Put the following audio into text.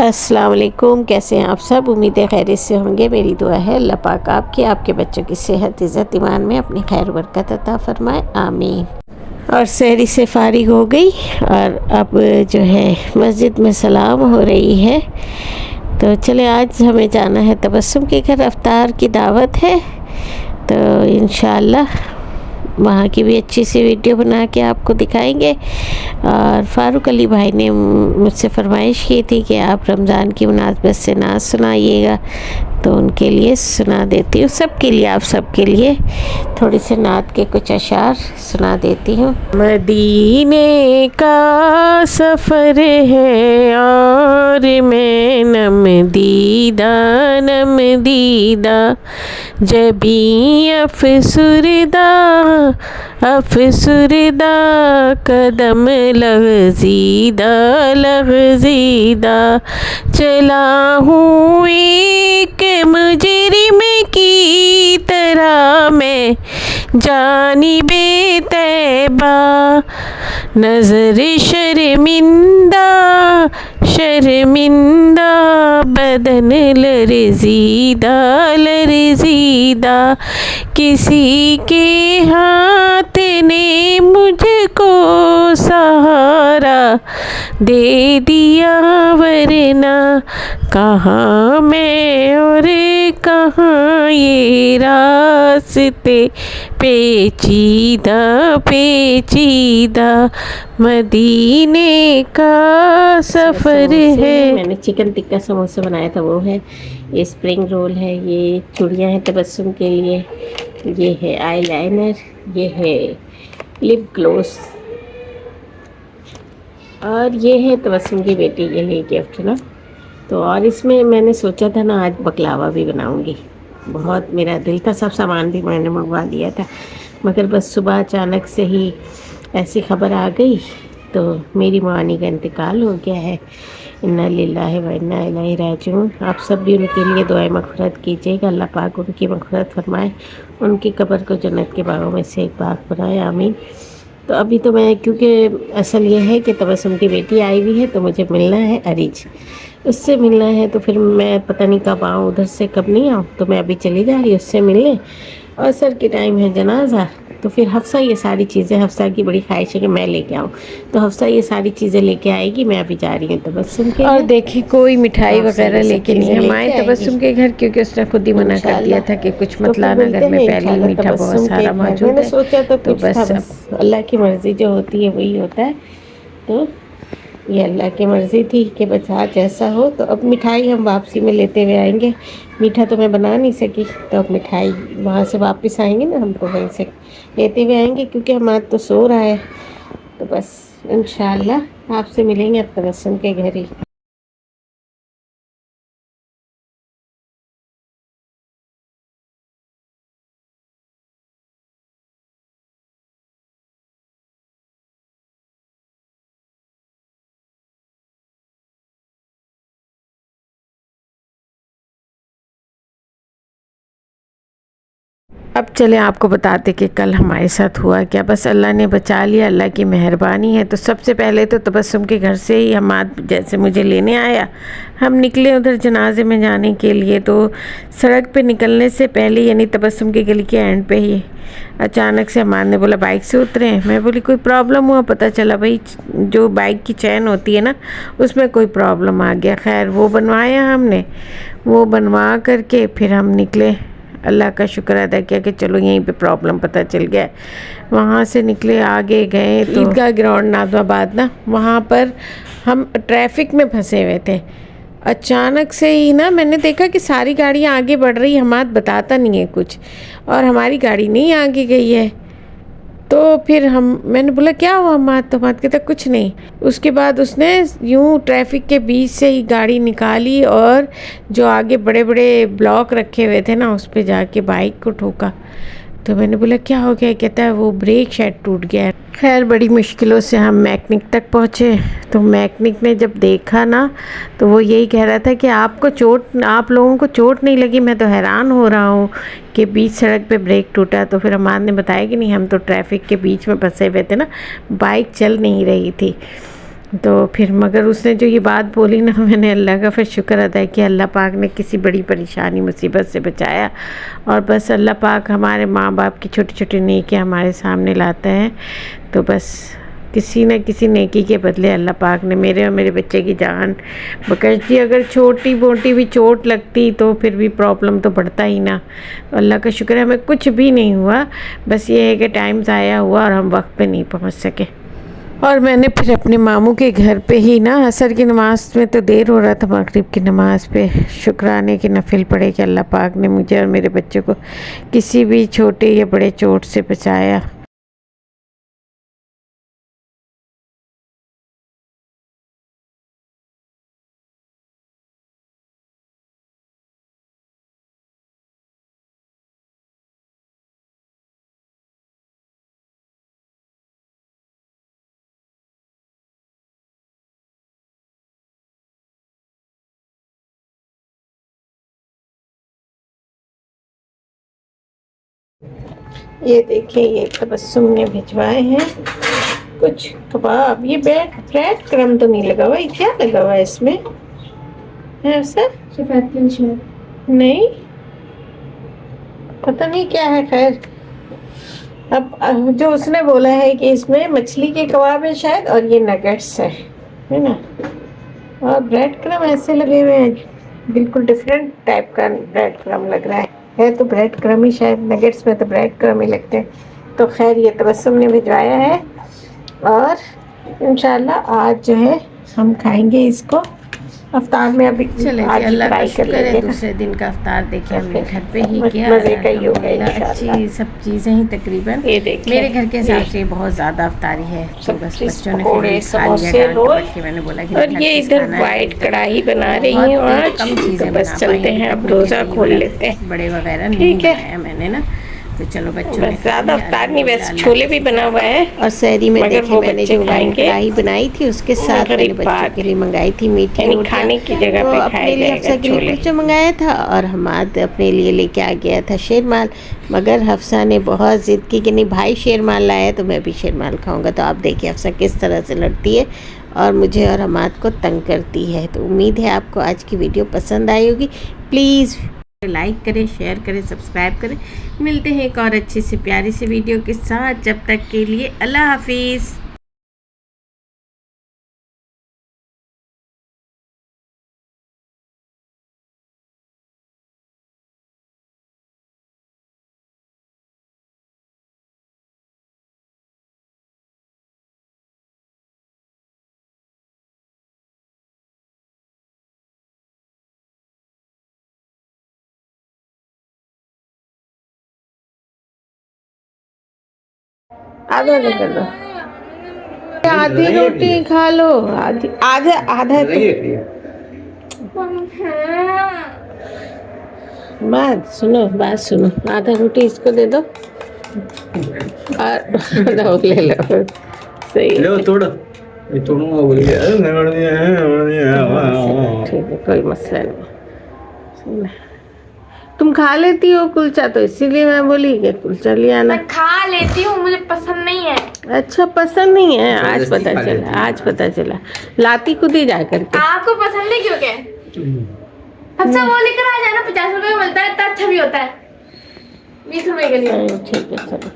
अस्सलाम वालेकुम। कैसे हैं आप सब? उम्मीद है खैरियत से होंगे। मेरी दुआ है अल्लाह पाक आपके बच्चों की सेहत इज़्ज़त ईमान में अपनी खैर बरकत अता फरमाए, आमीन। और सहरी से फारिग हो गई और अब जो है मस्जिद में सलाम हो रही है। तो चले, आज हमें जाना है तबस्सुम के घर, अफ्तार की दावत है। तो इंशाअल्लाह वहाँ की भी अच्छी सी वीडियो बना के आपको दिखाएंगे। और फ़ारूक अली भाई ने मुझसे फरमाइश की थी कि आप रमज़ान की मुनासबत से नात सुनाइएगा, तो उनके लिए सुना देती हूँ। सबके लिए, आप सबके लिए थोड़ी सी नात के कुछ अशार सुना देती हूँ। मदीने का सफ़र है और मैं नम दीदा जबी अफसुरदा कदम लग़ज़ीदा चला हूँ एक मुजरिम की तरह मैं जानिबे तैबा, नज़र शर्मिंदा बदन लरज़ीदा किसी के हाथ ने मुझको सहारा दे दिया, वरना कहाँ मैं और कहाँ ये रास्ते पेचीदा मदीने का सफ़र है। मैंने चिकन टिक्का समोसा बनाया था, वो है। ये स्प्रिंग रोल है, ये चूड़ियाँ हैं तबस्सुम के लिए, ये है आईलाइनर, ये है लिप ग्लोस, और ये है तबस्सुम की बेटी के लिए गिफ्ट ना। तो और इसमें मैंने सोचा था ना आज बकलावा भी बनाऊंगी, बहुत मेरा दिल था। सब सामान भी मैंने मंगवा लिया था, मगर बस सुबह अचानक से ही ऐसी खबर आ गई तो मेरी मानी का इंतकाल हो गया है। इन्ना लिल्लाहि व इन्ना इलैहि राजिऊन। आप सब भी उनके लिए दुआए मग़फ़िरत कीजिएगा, अल्लाह पाक उनकी मग़फ़िरत फरमाए, उनकी कब्र को जन्नत के बागों में से एक बाग बनाए, आमीन। तो अभी तो मैं, क्योंकि असल ये है कि तबस्सुम की बेटी आई हुई है तो मुझे मिलना है अरीज, उससे मिलना है। तो फिर मैं पता नहीं कब आऊँ, उधर से कब नहीं आऊँ, तो मैं अभी चली जा रही हूँ उससे मिलने। और सर के टाइम है जनाजा, तो फिर हफ्सा ये सारी चीज़ें, हफ्सा की बड़ी ख्वाहिश है कि मैं लेके आऊँ, तो हफ्सा ये सारी चीज़ें लेके आएगी। मैं अभी जा रही हूँ तबस्सुम के। और देखिए कोई मिठाई वगैरह लेके नहीं हम आए तबस्सुम के घर, क्योंकि उसने खुद ही मना कर दिया था कि कुछ मत लाना, घर में पहले ही मीठा बहुत सारा मौजूद है। मैंने सोचा तो बस अल्लाह की मर्ज़ी जो होती है वही होता है। तो ये अल्लाह की मर्ज़ी थी कि बस आज ऐसा हो। तो अब मिठाई हम वापसी में लेते हुए आएंगे। मीठा तो मैं बना नहीं सकी, तो अब मिठाई वहाँ से वापस आएंगे ना हम, तो वहीं से लेते हुए आएंगे, क्योंकि हमारा तो सो रहा है। तो बस इंशाअल्लाह आपसे मिलेंगे अब तबस्सुम के घर ही। अब चले आपको बताते कि कल हमारे साथ हुआ क्या। बस अल्लाह ने बचा लिया, अल्लाह की मेहरबानी है। तो सबसे पहले तो तबस्सुम के घर से ही हमाद जैसे मुझे लेने आया, हम निकले उधर जनाजे में जाने के लिए। तो सड़क पे निकलने से पहले, यानी तबस्सुम की गली के एंड पे ही अचानक से हमाद ने बोला बाइक से उतरे। मैं बोली कोई प्रॉब्लम हुआ? पता चला भाई जो बाइक की चैन होती है ना, उसमें कोई प्रॉब्लम आ गया। खैर वो बनवाया हमने, वो बनवा करके फिर हम निकले। अल्लाह का शुक्र अदा किया कि चलो यहीं पे प्रॉब्लम पता चल गया। वहाँ से निकले, आगे गए तो ईदगाह ग्राउंड नाज़माबाद ना, वहाँ पर हम ट्रैफिक में फंसे हुए थे। अचानक से ही ना मैंने देखा कि सारी गाड़ियाँ आगे बढ़ रही, हमाद बताता नहीं है कुछ, और हमारी गाड़ी नहीं आगे गई है। तो फिर मैंने बोला क्या हुआ हमाद? तो हमाद कहता कुछ नहीं। उसके बाद उसने यूं ट्रैफिक के बीच से ही गाड़ी निकाली और जो आगे बड़े बड़े ब्लॉक रखे हुए थे ना, उस पे जाके बाइक को ठोका। तो मैंने बोला क्या हो गया? कहता है वो ब्रेक शायद टूट गया है। खैर बड़ी मुश्किलों से हम मैकेनिक तक पहुँचे। तो मैकेनिक ने जब देखा ना, तो वो यही कह रहा था कि आप लोगों को चोट नहीं लगी। मैं तो हैरान हो रहा हूँ कि बीच सड़क पे ब्रेक टूटा। तो फिर हमाद ने बताया कि नहीं, हम तो ट्रैफिक के बीच में फंसे हुए थे ना, बाइक चल नहीं रही थी। तो फिर मगर उसने जो ये बात बोली ना, मैंने अल्लाह का फिर शुक्र अदा कि अल्लाह पाक ने किसी बड़ी परेशानी मुसीबत से बचाया। और बस अल्लाह पाक हमारे माँ बाप की छोटी छोटी नेकी हमारे सामने लाता है। तो बस किसी न किसी नेकी के बदले अल्लाह पाक ने मेरे और मेरे बच्चे की जान बख्श दी। अगर छोटी मोटी भी चोट लगती तो फिर भी प्रॉब्लम तो बढ़ता ही ना। तो अल्लाह का शुक्र है हमें कुछ भी नहीं हुआ। बस ये है कि टाइम ज़ाया हुआ और हम वक्त पे नहीं पहुंच सके। और मैंने फिर अपने मामू के घर पे ही ना, असर की नमाज में तो देर हो रहा था, मगरिब की नमाज पे शुक्राने की नफिल पढ़े कि अल्लाह पाक ने मुझे और मेरे बच्चे को किसी भी छोटे या बड़े चोट से बचाया। ये देखिए, ये तबस्सुम ने भिजवाए हैं कुछ कबाब। ये ब्रेड क्रम तो नहीं लगा हुआ, ये क्या लगा हुआ है इसमें? है सर नहीं पता नहीं क्या है। खैर, अब जो उसने बोला है कि इसमें मछली के कबाब है शायद, और ये नगेट्स है ना। और ब्रेड क्रम ऐसे लगे हुए हैं, बिल्कुल डिफरेंट टाइप का ब्रेड क्रम लग रहा है तो ब्रेड क्रम ही शायद, नगेट्स में तो ब्रेड क्रम ही लगते हैं। तो खैर, ये तबस्सुम ने भिजवाया है और इंशाल्लाह आज जो है हम खाएंगे इसको अफ्तार में। अभी चले अल्लाह का शुक्र है, दूसरे दिन का अफ्तार देखिए हमने घर पे ही किया। मज़े का ही हो गया, अच्छी सब चीज़ें ही तकरीबन। ये देखिए मेरे घर के हिसाब से बहुत ज़्यादा अफ्तारी है। तो बस बच्चों ने मैंने बोला कि और ये इधर वाइट कढ़ाई बना रही हैं और कम चीज़ें बस चलते हैं, अब रोज़ा खोल लेते हैं। बड़े वगैरह नहीं बनाया मैंने ना, तो चलो बच्चों ने ज़्यादा अफ्तार नहीं, वैसे छोले भी बना हुआ है। और सहरी में देखिए मैंने जो कढ़ाई बनाई थी उसके साथ मैंने बच्चों के लिए मंगाई थी मीठी खाने की जगह पे, अपने लिए हफ्सा के लिए कुछ मंगाया था और हमाद अपने लिए लेके आ गया था शेरमाल। मगर हफ्सा ने बहुत ज़िद की कि नहीं भाई शेरमाल लाया तो मैं भी शेरमाल खाऊंगा। तो आप देखिए हफ्सा किस तरह से लड़ती है और मुझे और हमाद को तंग करती है। तो उम्मीद है आपको आज की वीडियो पसंद आई होगी। प्लीज़ लाइक करें, शेयर करें, सब्सक्राइब करें। मिलते हैं एक और अच्छी सी प्यारी सी वीडियो के साथ। जब तक के लिए अल्लाह हाफिज़। आधा कर दो, आधी रोटी खा लो, आधी आधा आधा। बात सुनो, आधा रोटी इसको दे दो और आधा ले लो। सही है, तोड़ो ठीक है, कोई मसला नहीं। तुम खा लेती हो कुलचा, तो इसीलिए मैं बोली कि कुलचा ले आना। मैं खा लेती हूँ, मुझे पसंद नहीं है। अच्छा पसंद नहीं है, आज पता चला लाती खुद ही जा करके। आपको पसंद नहीं क्यों? क्या सबसे वो लेकर आ जाना, 50 रुपए में मिलता है, इतना अच्छा भी होता है। 20 रुपए के लिए। ठीक है चलो।